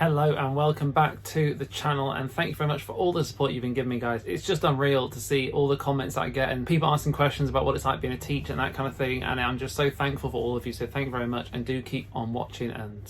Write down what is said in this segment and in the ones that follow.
Hello and welcome back to the channel, and thank you very much for all the support you've been giving me, guys. It's just unreal to see all the comments that I get and people asking questions about what it's like being a teacher and that kind of thing, and I'm just so thankful for all of you, so thank you very much, and do keep on watching and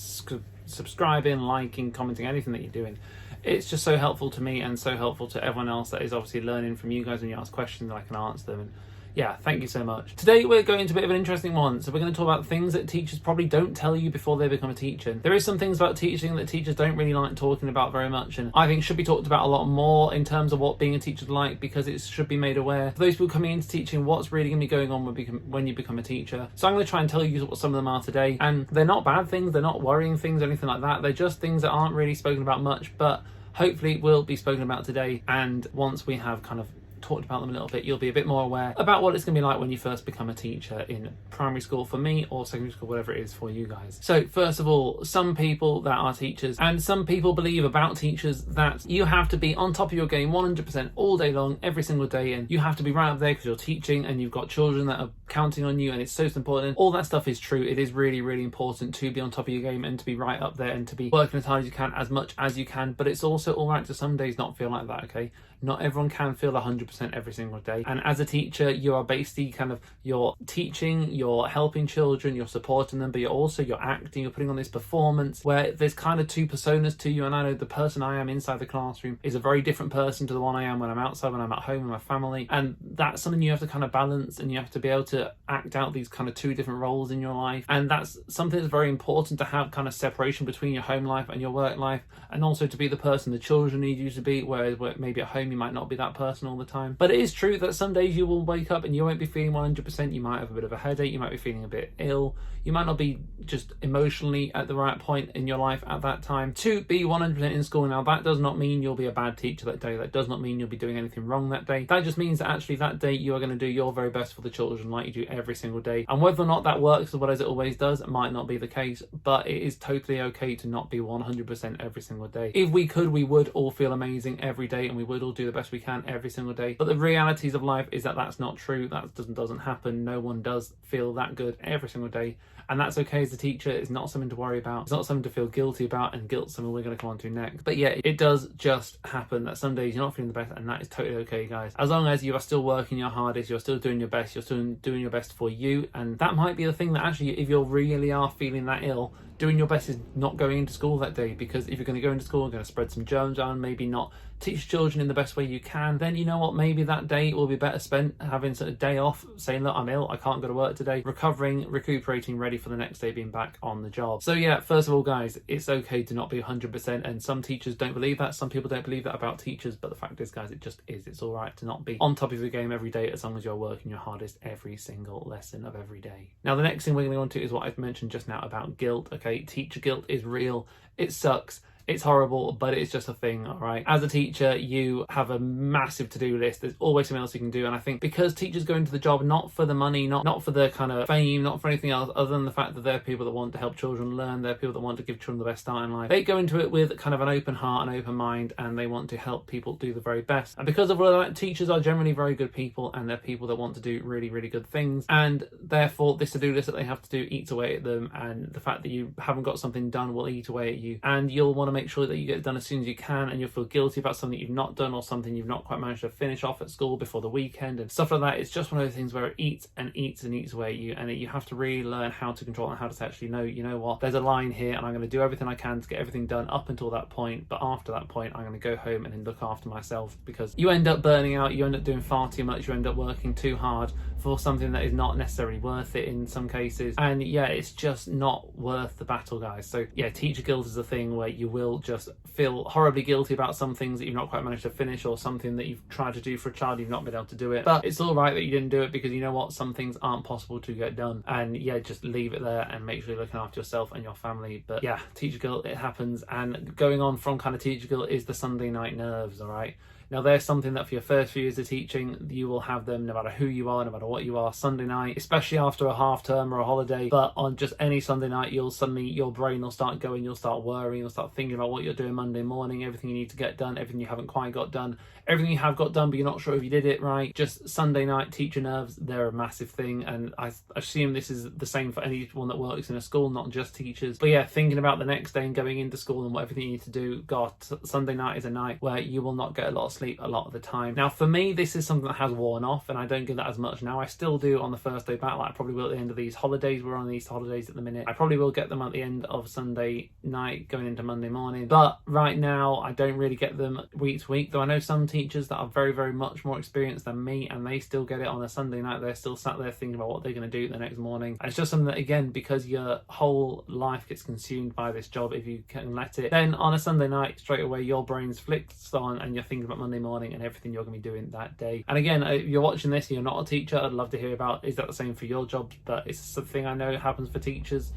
subscribing, liking, commenting, anything that you're doing. It's just so helpful to me and so helpful to everyone else that is obviously learning from you guys when you ask questions and I can answer them. And yeah, thank you so much. Today we're going into a bit of an interesting one. So we're going to talk about things that teachers probably don't tell you before they become a teacher. There is some things about teaching that teachers don't really like talking about very much, and I think should be talked about a lot more in terms of what being a teacher is like, because it should be made aware for those people coming into teaching what's really going to be going on when you become a teacher. So I'm going to try and tell you what some of them are today, and they're not bad things, they're not worrying things or anything like that. They're just things that aren't really spoken about much, but hopefully will be spoken about today. And once we have kind of talked about them a little bit, you'll be a bit more aware about what it's going to be like when you first become a teacher in primary school for me, or secondary school, whatever it is for you guys. So first of all, some people that are teachers and some people believe about teachers that you have to be on top of your game 100% all day long, every single day, and you have to be right up there because you're teaching and you've got children that are counting on you and it's so important. All that stuff is true. It is really, really important to be on top of your game and to be right up there and to be working as hard as you can, as much as you can, but it's also all right to some days not feel like that, okay? Not everyone can feel 100% every single day. And as a teacher, you are basically you're teaching, you're helping children, you're supporting them, but you're acting, you're putting on this performance where there's kind of two personas to you. And I know the person I am inside the classroom is a very different person to the one I am when I'm outside, when I'm at home with my family. And that's something you have to kind of balance, and you have to be able to act out these kind of two different roles in your life. And that's something that's very important, to have kind of separation between your home life and your work life, and also to be the person the children need you to be, whereas maybe at home you might not be that person all the time. But it is true that some days you will wake up and you won't be feeling 100%. You might have a bit of a headache, you might be feeling a bit ill, you might not be just emotionally at the right point in your life at that time to be 100% in school. Now that does not mean you'll be a bad teacher that day, that does not mean you'll be doing anything wrong that day. That just means that actually that day you are going to do your very best for the children, like you do every single day. And whether or not that works as it always does, it might not be the case, but it is totally okay to not be 100% every single day. If we could, we would all feel amazing every day, and we would all do the best we can every single day. But the realities of life is that that's not true. That doesn't happen. No one does feel that good every single day, and that's okay as a teacher. It's not something to worry about. It's not something to feel guilty about, and guilt's something we're going to come on to next. But yeah, it does just happen that some days you're not feeling the best, and that is totally okay, guys. As long as you are still working your hardest, you're still doing your best, you're still doing your best for you. And that might be the thing that actually, if you really are feeling that ill, doing your best is not going into school that day, because if you're going to go into school and going to spread some germs around, maybe not teach children in the best way you can, then you know what, maybe that day will be better spent having a day off, saying, look, I'm ill, I can't go to work today, recovering, recuperating, ready for the next day being back on the job. So yeah, first of all, guys, it's okay to not be 100%, and some teachers don't believe that, some people don't believe that about teachers, but the fact is, guys, it just is. It's all right to not be on top of your game every day, as long as you're working your hardest every single lesson of every day. Now, the next thing we're going to go on to is what I've mentioned just now about guilt. Okay, teacher guilt is real. It sucks. It's horrible, but it's just a thing, all right? As a teacher, you have a massive to-do list. There's always something else you can do. And I think because teachers go into the job not for the money, not for the kind of fame, not for anything else other than the fact that they're people that want to help children learn, they're people that want to give children the best start in life. They go into it with kind of an open heart, an open mind, and they want to help people do the very best. And because of all that, teachers are generally very good people, and they're people that want to do really, really good things. And therefore, this to-do list that they have to do eats away at them, and the fact that you haven't got something done will eat away at you. And you'll want to make sure that you get it done as soon as you can, and you'll feel guilty about something you've not done or something you've not quite managed to finish off at school before the weekend and stuff like that. It's just one of those things where it eats and eats and eats away at you, and you have to really learn how to control and how to actually know, you know what, there's a line here, and I'm going to do everything I can to get everything done up until that point, but after that point I'm going to go home and then look after myself, because you end up burning out, you end up doing far too much, you end up working too hard for something that is not necessarily worth it in some cases. And yeah, it's just not worth the battle, guys. So yeah, teacher guilt is a thing where you will just feel horribly guilty about some things that you've not quite managed to finish, or something that you've tried to do for a child, you've not been able to do it. But it's all right that you didn't do it, because you know what, some things aren't possible to get done. And yeah, just leave it there and make sure you're looking after yourself and your family. But yeah, teacher guilt, it happens. And going on from kind of teacher guilt is the Sunday night nerves, all right? Now there's something that for your first few years of teaching, you will have them no matter who you are, no matter what you are, Sunday night, especially after a half term or a holiday. But on just any Sunday night, you'll suddenly, your brain will start going, you'll start worrying, you'll start thinking about what you're doing Monday morning, everything you need to get done, everything you haven't quite got done, everything you have got done but you're not sure if you did it right. Just Sunday night teacher nerves, they're a massive thing, and I assume this is the same for anyone that works in a school, not just teachers. But yeah, thinking about the next day and going into school and what everything you need to do, God, Sunday night is a night where you will not get a lot of sleep a lot of the time. Now for me, this is something that has worn off, and I don't get that as much now. I still do on the first day back, like I probably will at the end of these holidays. We're on these holidays at the minute. I probably will get them at the end of Sunday night going into Monday morning, but right now I don't really get them week to week, though I know some teachers that are very, very much more experienced than me, and they still get it on a Sunday night. They're still sat there thinking about what they're going to do the next morning. And it's just something that, again, because your whole life gets consumed by this job, if you can let it, then on a Sunday night, straight away your brain's flicked on and you're thinking about Monday morning and everything you're going to be doing that day. And again, if you're watching this and you're not a teacher, I'd love to hear about, is that the same for your job? But it's something I know happens for teachers.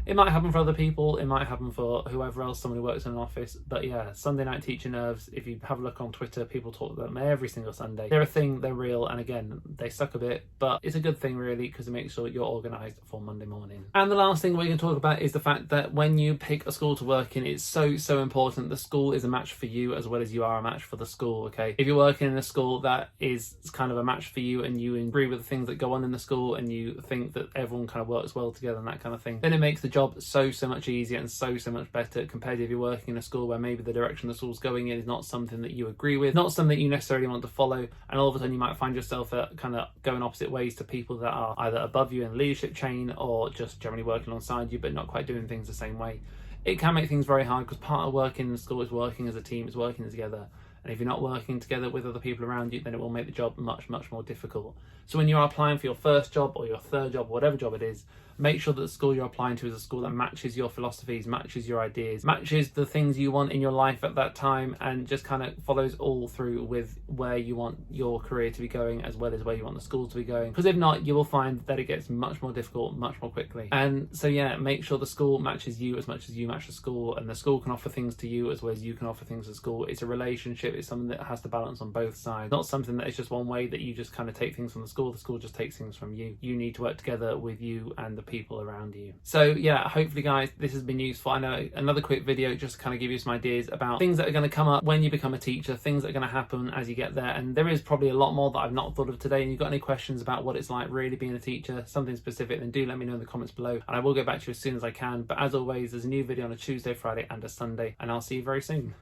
It might happen for other people, it might happen for whoever else, someone who works in an office. But yeah, Sunday night teacher nerves, if you have a look on Twitter, people talk about them every single Sunday. They're a thing, they're real, and again, they suck a bit, but it's a good thing really, because it makes sure you're organised for Monday morning. And the last thing we're going to talk about is the fact that when you pick a school to work in, it's so important. The school is a match for you as well as you are a match for the school, okay? If you're working in a school that is kind of a match for you and you agree with the things that go on in the school and you think that everyone kind of works well together and that kind of thing, then it makes the job so much easier and so much better compared to if you're working in a school where maybe the direction the school's going in is not something that you agree with, not something that you necessarily want to follow, and all of a sudden you might find yourself kind of going opposite ways to people that are either above you in the leadership chain or just generally working alongside you but not quite doing things the same way. It can make things very hard, because part of working in the school is working as a team, is working together. And if you're not working together with other people around you, then it will make the job much more difficult. So when you're applying for your first job or your third job, whatever job it is, make sure that the school you're applying to is a school that matches your philosophies, matches your ideas, matches the things you want in your life at that time, and just kind of follows all through with where you want your career to be going as well as where you want the school to be going. Because if not, you will find that it gets much more difficult much more quickly. And so yeah, make sure the school matches you as much as you match the school, and the school can offer things to you as well as you can offer things to school. It's a relationship, it's something that has to balance on both sides, not something that is just one way that you just kind of take things from the school just takes things from you. You need to work together with you and the people around you. So yeah, hopefully guys, this has been useful. I know another quick video just to kind of give you some ideas about things that are going to come up when you become a teacher, things that are going to happen as you get there, and there is probably a lot more that I've not thought of today. And you've got any questions about what it's like really being a teacher, something specific, then do let me know in the comments below, and I will get back to you as soon as I can. But as always, there's a new video on a Tuesday, Friday and a Sunday, and I'll see you very soon.